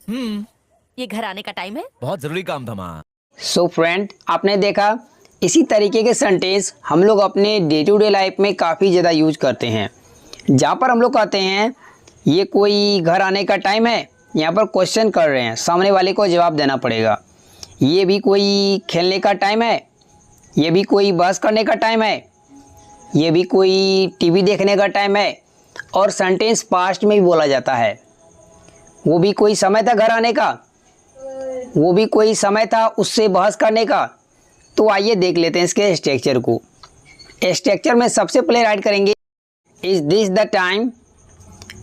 ये घर आने का टाइम है। बहुत जरूरी काम था माँ। सो फ्रेंड, आपने देखा इसी तरीके के सेंटेंस हम लोग अपने डे टू डे लाइफ में काफ़ी ज़्यादा यूज करते हैं। जहाँ पर हम लोग कहते हैं ये कोई घर आने का टाइम है, यहाँ पर क्वेश्चन कर रहे हैं, सामने वाले को जवाब देना पड़ेगा। ये भी कोई खेलने का टाइम है, ये भी कोई बहस करने का टाइम है, ये भी कोई टीवी देखने का टाइम है। और सेंटेंस पास्ट में भी बोला जाता है। वो भी कोई समय था घर आने का, वो भी कोई समय था उससे बहस करने का। तो आइए देख लेते हैं इसके स्ट्रक्चर को। स्ट्रक्चर में सबसे पहले राइट करेंगे is this the time.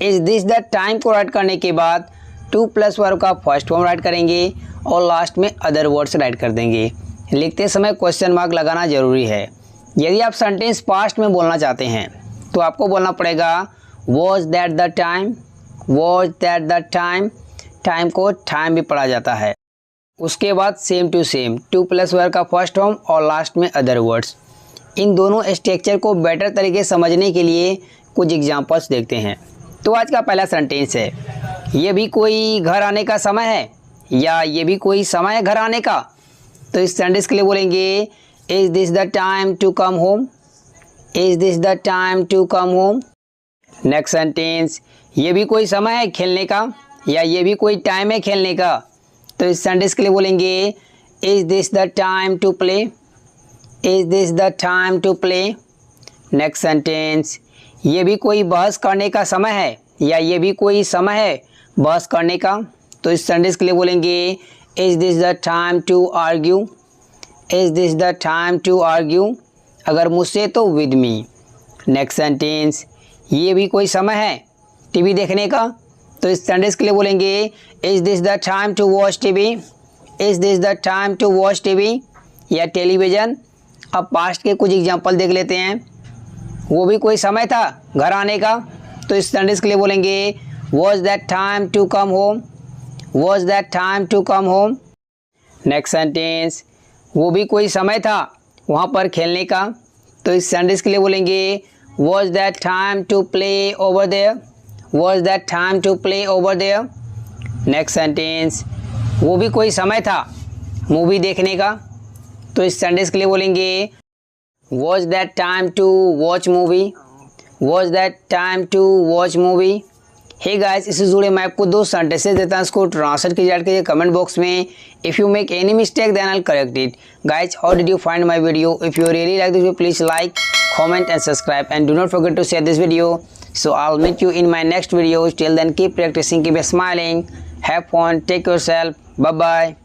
Is this the time को राइट करने के बाद टू प्लस वर्ब का फर्स्ट फॉर्म राइट करेंगे और लास्ट में अदर वर्ड्स राइट कर देंगे। लिखते समय क्वेश्चन मार्क लगाना जरूरी है। यदि आप सेंटेंस पास्ट में बोलना चाहते हैं तो आपको बोलना पड़ेगा was that the time, was that the time. Time को टाइम भी पढ़ा जाता है। उसके बाद same to same to plus verb का फर्स्ट फॉर्म और लास्ट में अदर वर्ड्स। इन दोनों स्ट्रक्चर को बेटर तरीके से समझने के लिए कुछ एग्जांपल्स देखते हैं। तो आज का पहला सेंटेंस है, ये भी कोई घर आने का समय है, या ये भी कोई समय है घर आने का। तो इस सेंटेंस के लिए बोलेंगे is this the time to come home, is this the time to come home. Next sentence, ये भी कोई समय है खेलने का, या ये भी कोई टाइम है खेलने का। तो इस सेंटेंस के लिए बोलेंगे is this the time to play, is this the time to play. Next sentence, ये भी कोई बहस करने का समय है, या ये भी कोई समय है बहस करने का। तो इस सेंटेंस के लिए बोलेंगे is this the time to argue, is this the time to argue. अगर मुझसे तो विद मी। नेक्स्ट सेंटेंस, ये भी कोई समय है टीवी देखने का। तो इस सेंटेंस के लिए बोलेंगे is this the time to watch TV, is this the time to watch TV या टेलीविज़न। अब पास्ट के कुछ एग्जांपल देख लेते हैं। वो भी कोई समय था घर आने का। तो इस सेंटेंस के लिए बोलेंगे was that time to come home, was that time to come home. Next sentence, वो भी कोई समय था वहाँ पर खेलने का। तो इस सेंटेंस के लिए बोलेंगे was that time to play over there, was that time to play over there. Next sentence, वो भी कोई समय था मूवी देखने का। तो इस सेंटेंस के लिए बोलेंगे was that time to watch movie, was that time to watch movie. Hey guys, इससे जुड़े मैं आपको दो सेंटेंसेस देता हूँ, इसको ट्रांसलेट कीजिए कमेंट बॉक्स में। If you make any mistake then I will correct it. Guys, how did you find my video? If you really like this video, please like, comment and subscribe, and do not forget to share this video. So I'll meet you in my next video. Till then, keep practicing, keep smiling, have fun, take yourself, bye bye.